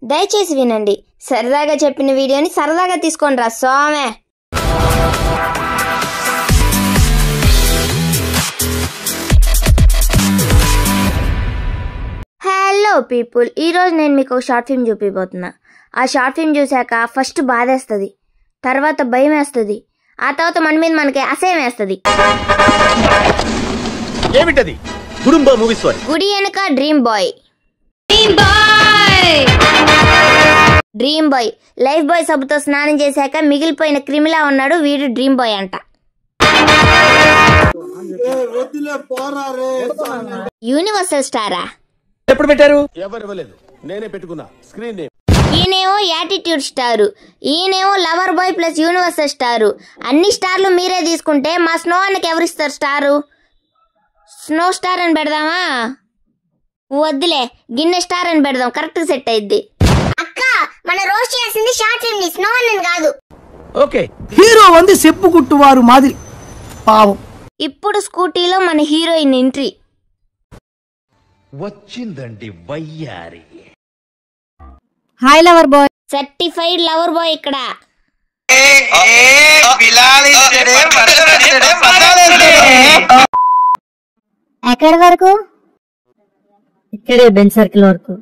దయచేసి వినండి. సరదాగా చెప్పిన వీడియోని సరదాగా తీసుకోండి రా సోమే. హలో పీపుల్, ఈరోజు నేను మీకు ఒక షార్ట్ ఫిల్మ్ చూపిపోతున్నా. ఆ షార్ట్ ఫిల్మ్ చూశాక ఫస్ట్ బాధేస్తుంది, తర్వాత భయం వేస్తుంది, ఆ తర్వాత మన మీద మనకి అసహ్యం వేస్తుంది. గుడి వెనక dream boy. Dream boy Lifebuoy సబ్బుతో స్నానం చేశాక మిగిలిపోయిన క్రిమిలా ఉన్నాడు వీడు. డ్రీమ్ బాయ్ అంట. యూనివర్సల్ స్టారా? ఎప్పుడు పెట్టారు? ఎవరు ఇవ్వలేదు, నేనే పెట్టుకున్నా. Screen name. ఈయనేమో యాటిట్యూడ్ స్టారు, ఈయనేమో lover boy plus universal star. అన్ని స్టార్లు మీరే తీసుకుంటే మా స్నో అన్నకి ఎవరిస్తారు స్టారు? స్నో స్టార్ అని పెడదామా? వద్దులే, గిన్నె స్టార్ అని పెడదాం, కరెక్ట్ సెట్ అయింది. అక్క, మన రోస్ట్ చేసింది షార్ట్ ఫిల్మ్ ని, స్నో అన్నని కాదు. ఓకే, హీరో వంది చెప్పుకుంటువారు మాదిరి పావం. ఇప్పుడు స్కూటీలో మన హీరోయిన్ ఎంట్రీ వచ్చిందండి వయ్యారి. Hi lover boy, certified lover boy ఇక్కడ. ఎక్కడి వరకు? ఇక్కడే బెంచ్ సర్కిల్ వరకు.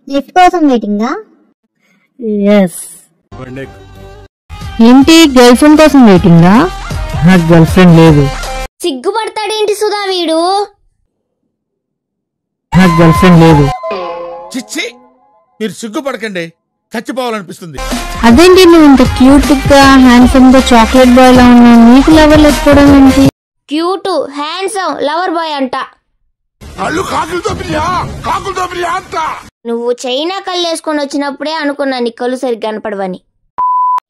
లిఫ్ట్ కోసం వెయిటింగా? ఎస్. ఏంటి, గర్ల్ ఫ్రెండ్ కోసం వెయిటింగా? నాకు గర్ల్ ఫ్రెండ్ లేదు. సిగ్గుపడతాడేంటి సుధా వీడు? నాకు గర్ల్ ఫ్రెండ్ లేదు. చిచ్చి, మీరు సిగ్గుపడకండి, చచ్చిపోవాలనిపిస్తుంది. అదేంటి నువ్వు ఇంత క్యూట్ గా హ్యాండ్సమ్ గా చాక్లెట్ బాయ్ లా ఉన్నావు, నీకు లవర్ లేకపోవడం ఏంటి? క్యూట్ హ్యాండ్సమ్ లవర్ బాయ్ అంట. నువ్వు చైనా కళ్ళు వేసుకొని వచ్చినప్పుడే అనుకున్నా నీ కళ్ళు సరిగ్గా కనపడవని.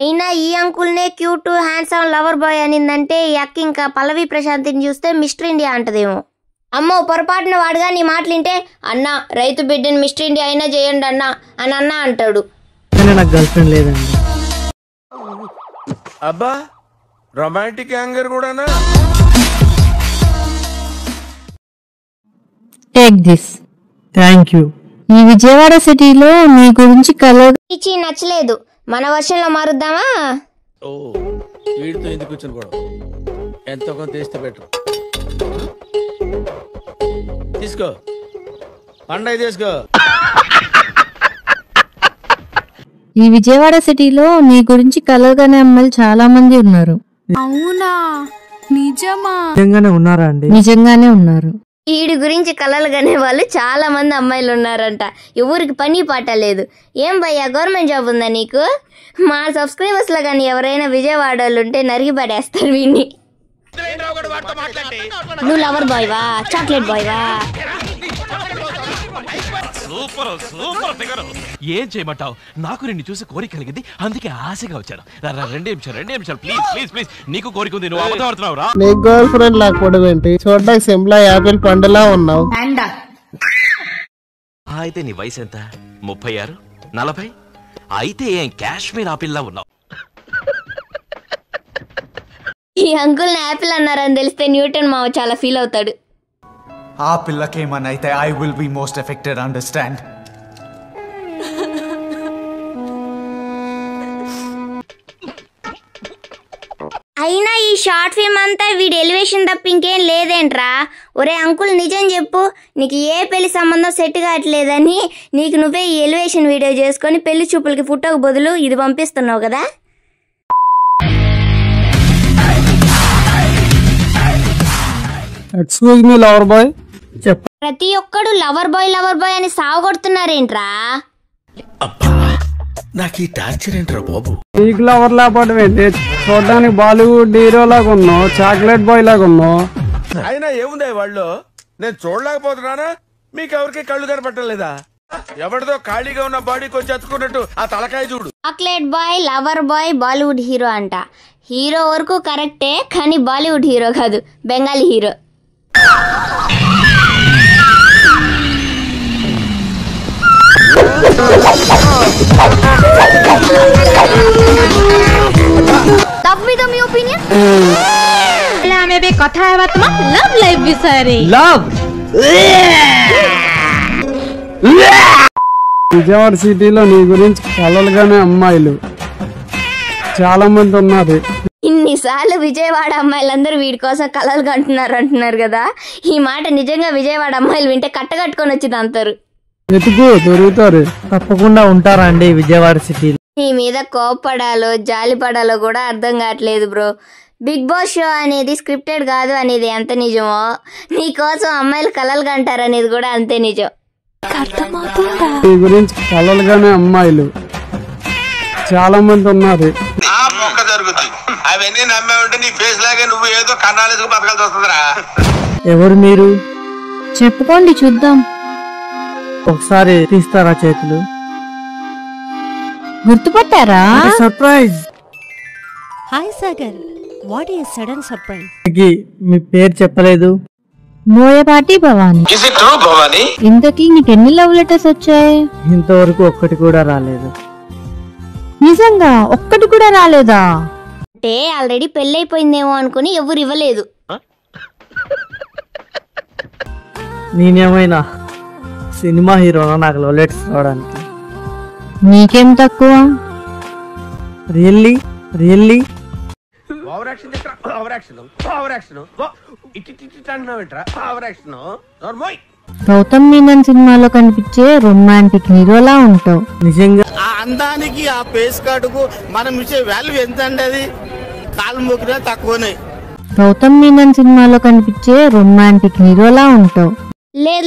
అయినా ఈ అంకుల్నే క్యూట్ హ్యాండ్సమ్ లవర్ బాయ్ అనిందంటే అక్క ఇంకా పల్లవి ప్రశాంతిని చూస్తే మిస్టర్ ఇండియా అంటదేమో. అమ్మో, పొరపాటున వాడుగా నీ మాటలింటే అన్నా రైతు బిడ్డని మిస్టర్ ఇండియా అయినా చేయండి అన్నా అని అన్నా అంటాడు. నాకు గర్ల్ ఫ్రెండ్ లేదండి. అబ్బా, రొమాంటిక్ యాంగర్ కూడానా? Take this. Thank you. ఈ విజయవాడ సిటీలో నీ గురించి కలర్ ఇచ్చి నచ్చలేదు, మన వర్షంలో మారుద్దామా? ఓ, వీడితో ఎందుకు కూర్చొని కూడా ఎంతో కొంత తీస్తే బెటర్. తీసుకో, పండగ తీసుకో. ఈ విజయవాడ సిటీలో నీ గురించి కలర్గానే అమ్మాయిలు చాలా మంది ఉన్నారు. అవునా? నిజమా? నిజంగానే ఉన్నారా అండి? నిజంగానే ఉన్నారు. వీడి గురించి కలలుగానే వాళ్ళు చాలా మంది అమ్మాయిలు ఉన్నారంట. ఎవరికి పని పాట లేదు. ఏం భయ్యా, గవర్నమెంట్ జాబ్ ఉందా నీకు? మా సబ్స్క్రైబర్స్ లో కానీ ఎవరైనా విజయవాడ వాళ్ళు ఉంటే నరిగి పడేస్తారు వీడిని. నువ్వు లవర్ బాయ్ వా, చాక్లెట్ బాయ్ వా? Super super figure. ఏం చేయమంటావు, నాకు నిన్ను చూసి కోరిక కలిగింది, అందుకే ఆశగా వచ్చాను. రెండే నిమిషాలు ప్లీజ్ ప్లీజ్ ప్లీజ్. నీకు కోరిక ఉంది, నువ్వు అబద్ధం ఆడుతున్నావు రా. నీ గర్ల్ ఫ్రెండ్ లేకపోవడం ఏంటి? చూడడానికి సిమ్లా యాపిల్ పండులా ఉన్నావు. అయితే నీ వయసు ఎంత? 36, 40? అయితే ఏం కాశ్మీర్ ఆపిల్లా ఉన్నావు. ఈ అంకుల్ యాపిల్ అన్నారని తెలిస్తే న్యూటన్ మావ చాలా ఫీల్ అవుతాడు. ఆ పిల్లకేమన్నా అయితే I will be most affected, understand? అయినా ఈ షార్ట్ ఫిల్మ్ అంతా వీడి ఎలివేషన్ తప్ప ఇంకేం లేదేంట్రా? ఒరే అంకుల్, నిజం చెప్పు, నీకు ఏ పెళ్లి సంబంధం సెట్ కావట్లేదని నీకు నువ్వే ఈ ఎలివేషన్ వీడియో చేసుకొని పెళ్లి చూపులకి ఫోటోకు బదులు ఇది పంపిస్తున్నావు కదా? Excuse me lover boy. ప్రతి ఒక్కడు లవర్ బాయ్ అని సావగొడుతున్నారేంట్రా? నాకు ఈ టార్చర్ ఏంట్రా బాబు? నీకు లవర్ లేకపోవడం ఏంటి? చూడడానికి బాలీవుడ్ హీరో లాగా ఉన్నావు, చాక్లెట్ బాయ్ లాగా ఉన్నావు. అయినా ఏముంది వాళ్ళు? నేను చూడలేకపోతున్నానా? మీకు ఎవరికి కళ్ళు కనపట్టలేదా? ఎవరిదో ఖాళీగా ఉన్న బాడీ కొంచెం ఎత్తుకున్నట్టు ఆ తలకాయ చూడు. Chocolate boy, lover boy, Bollywood hero అంట. హీరో వరకు కరెక్టే, కానీ బాలీవుడ్ హీరో కాదు, Bengali hero. Love me the my opinion. Ele ame be kotha heba toma love life bisare. Love. Vijayawada సిటీలో నీ గురించి కలలుగానే అమ్మాయిలు చాలా మంది ఉన్నారు. ఇన్నిసార్లు విజయవాడ అమ్మాయిలందరూ వీడి కోసం కలలు కంటున్నారు కదా, ఈ మాట నిజంగా విజయవాడ అమ్మాయిలు వింటే కట్టకట్టుకొని వచ్చింది అంటారు. వెతుకు దొరుకుతారు. తప్పకుండా ఉంటారండి విజయవాడ సిటీలో. నీ మీద కోప్పడాలో జాలిపడాలో కూడా అర్థం కావట్లేదు బ్రో. బిగ్ బాస్ షో అనేది స్క్రిప్టెడ్ కాదు అనేది ఎంత నిజమో, నీ కోసం అమ్మాయిలు కలలు కంటారు అనేది కూడా అంతే నిజం. నీ గురించి కలలుగానే అమ్మాయిలు చాలా మంది ఉన్నారు. అవన్నీ నమ్మే ఉంటే నీ ఫేస్ లాగే నువ్వు ఏదో కన్నాలేసుకు బతకాల్సి వస్తుందిరా. ఎవరు మీరు? చెప్పుకోండి చూద్దాం. ఒకసారి తీస్తారా చేతులు? గుర్తుపట్టారా? Surprise. Hi Sagar, what is sudden surprise? మీ పేరు చెప్పలేదు. బోయపాటి భవాని. ఇంతకీ నీకు ఎన్ని లవ్ లెటర్స్ వచ్చాయి? ఇంతవరకు ఒక్కటి కూడా రాలేదు. నిజంగా ఒక్కటి కూడా రాలేదా? అంటే ఆల్రెడీ పెళ్ళైపోయిందేమో అనుకుని ఎవరు ఇవ్వలేదు. నేనేమైనా సినిమా హీరోనా నాకు లవ్ లెటర్స్ రావడానికి? నీకేం తక్కువ? రియల్లీ రియల్లీ గౌతమ్ మీనన్ సినిమాలో కనిపించే రొమాంటిక్ హీరోలా ఉంటావు. నిజంగా ఆ అందానికి ఆ ఫేస్ కార్డుకు మనం ఇచ్చే వాల్యూ ఎంత అండి? అది కాలు మొక్కినా తక్కువనే. గౌతమ్ మీనన్ సినిమాలో కనిపించే రొమాంటిక్ హీరోలా ఉంటావు.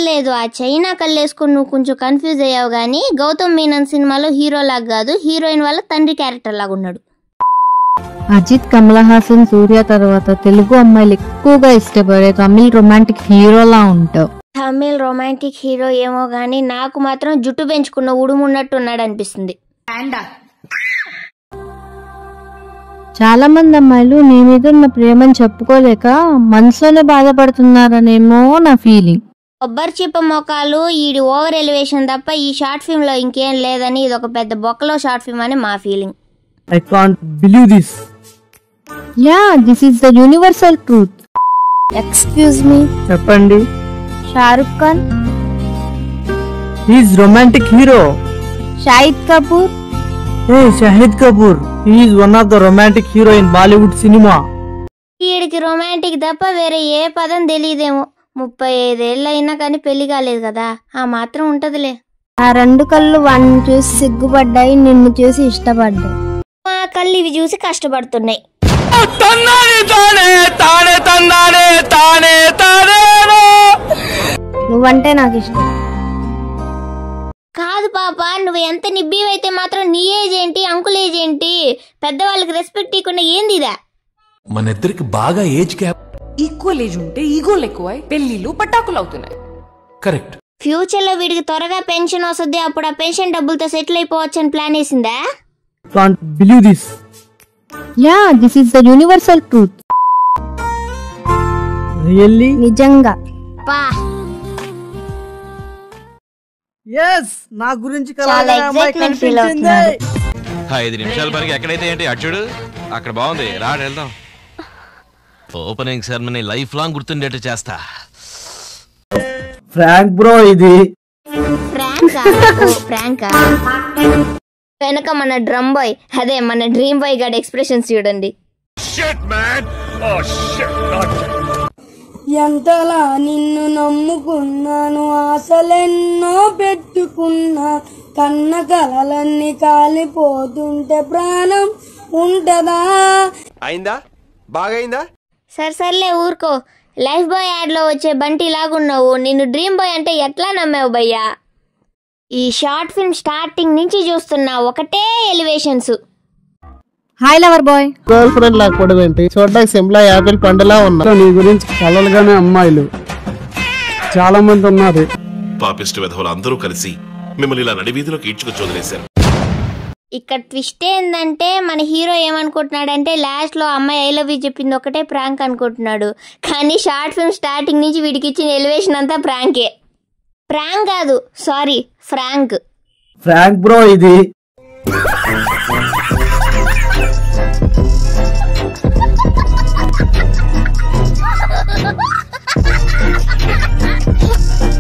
లేదు ఆ చైనా కళ్ళేసుకుని నువ్వు కొంచెం కన్ఫ్యూజ్ అయ్యావు గానీ గౌతమ్ మీనన్ సినిమాలో హీరో లాగా కాదు, హీరోయిన్ వాళ్ళ తండ్రి క్యారెక్టర్ లాగా ఉన్నాడు. అజిత్, కమల్ హాసన్, సూర్య తర్వాత తెలుగు అమ్మాయిలు ఎక్కువగా ఇష్టపడే తమిళ్ రొమాంటిక్ హీరోలా ఉంటావు. తమిళ్ రొమాంటిక్ హీరో ఏమో గానీ నాకు మాత్రం జుట్టు పెంచుకున్న ఉడుమున్నట్టు ఉన్నాడు అనిపిస్తుంది. చాలా మంది అమ్మాయిలు నీ మీద ఉన్న ప్రేమని చెప్పుకోలేక మనసులోనే బాధపడుతున్నారనేమో నా ఫీలింగ్. కొబ్బరి చిప్ప మొక్కలు ఈడి ఓవర్ ఎలివేషన్ తప్ప ఈ షార్ట్ ఫిల్మ్ లో ఇంకేం లేదని ఇది ఒక పెద్ద బొక్కలో షార్ట్ ఫిల్మ్ అని మా feeling. I can't believe this. Ya, this is the universal truth. Excuse me. చెప్పండి. Shahrukh Khan. He is romantic hero. Shahid Kapoor. Shahid Kapoor. He is one of the romantic hero in Bollywood cinema. వీడికి రొమాంటిక్ తప్ప వేరే ఏ పదం తెలియదేమో. 35 ఏళ్ళు అయినా కానీ పెళ్లి కాలేదు కదా, ఆ మాత్రం ఉంటదిలే. ఆ రెండు కళ్ళు వాడిని చూసి సిగ్గుపడ్డాయి, నిన్ను చూసి ఇష్టపడ్డాయి. మా కళ్ళు ఇవి చూసి కష్టపడుతున్నాయి. నువ్వంటే నాకు ఇష్టం. కాదు పాప, నువ్వు ఎంత నిబ్బివైతే మాత్రం నీ ఏజ్ ఏంటి, అంకుల్ ఏజ్ ఏంటి? పెద్దవాళ్ళకి రెస్పెక్ట్ ఇవ్వకుండా ఏంది ఇదా? మన ఇద్దరికి బాగా ఏజ్ గ్యాప్. ఈక్వల్ ఏజ్ ఉంటే ఈగోలు ఎక్కువై పెళ్లిళ్ళు పటాకులు అవుతున్నాయి. కరెక్ట్. ఫ్యూచర్ లో వీడికి త్వరగా పెన్షన్ వస్తుంది, అప్పుడు ఆ పెన్షన్ డబ్బులతో సెటిల్ అయిపోవచ్చు అని ప్లాన్ వేసిందా? Can't believe this. Ya, this is the universal truth. Really నిజంగా. పా yes, నా గురించి చాలా ఎక్సైట్మెంట్ ఫీల్ అవుతున్నాడు. 5 నిమిషాల పనికి ఎక్కడైతే ఏంటి అచ్చుడు అక్కడ బాగుంది, రా వెళ్దాం. ఓపెనింగ్ సెరమనీ లైఫ్ లాంగ్ గుర్తుండేట్టు చేస్తా. ఫ్రాంక్ బ్రో ఇది. ఫ్రాంక్ వెనక మన డ్రమ్ బాయ్, అదే మన డ్రీమ్ బాయ్ గాడి ఎక్స్ప్రెషన్స్ చూడండి. ఎంతలా నిన్ను నమ్ముకున్నాను, ఆశలెన్నో పెట్టుకున్నా, కన్న కలలన్నీ కాలిపోతుంటే ప్రాణం ఉంటదా? అయిందా? బాగైందా? సర్లే ఊరుకో. లైఫ్ బాయ్ యాడ్ లో వచ్చే బంటి లాగున్నావు, నిన్ను డ్రీమ్ బాయ్ అంటే ఎట్లా నమ్మావు భయ్యా? ఈ షార్ట్ ఫిల్మ్ స్టార్టింగ్ నుంచి చూస్తున్నా ఒకటే elevations. Hi lover boy. Girl friend లేకపోవడం ఏంటి? చూడడానికి సిమ్లా యాపిల్ పండులా ఉన్నా. నీ గురించి కలలుగానే అమ్మాయిలు చాలా మంది ఉన్నారు. పాపిస్ట్ విధవులు అందరూ కలిసి మిమ్మల్ని ఇలా నడివీధిలోకి ఈడ్చుకు చోదలేశారు. ఇక్కడ ట్విస్ట్ ఏంటంటే మన హీరో ఏమనుకుంటున్నాడంటే లాస్ట్ లో అమ్మాయి ఐ లవ్ యూ చెప్పింది ఒకటే ప్రాంక్ అనుకుంటున్నాడు, కానీ షార్ట్ ఫిల్మ్ స్టార్టింగ్ నుంచి వీడికి ఇచ్చిన ఎలివేషన్ అంతా ప్రాంకే. ప్రాంక్ కాదు, సారీ, ఫ్రాంక్. ఫ్రాంక్ బ్రో ఇది.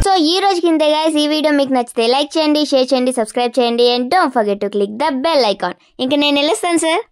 సో ఈ రోజుకి ఇంతే గైస్. ఈ వీడియో మీకు నచ్చితే లైక్ చేయండి, షేర్ చేయండి, సబ్స్క్రైబ్ చేయండి and don't forget to click the bell icon. ఇంకా నేను వెళ్ళొస్తాను సార్.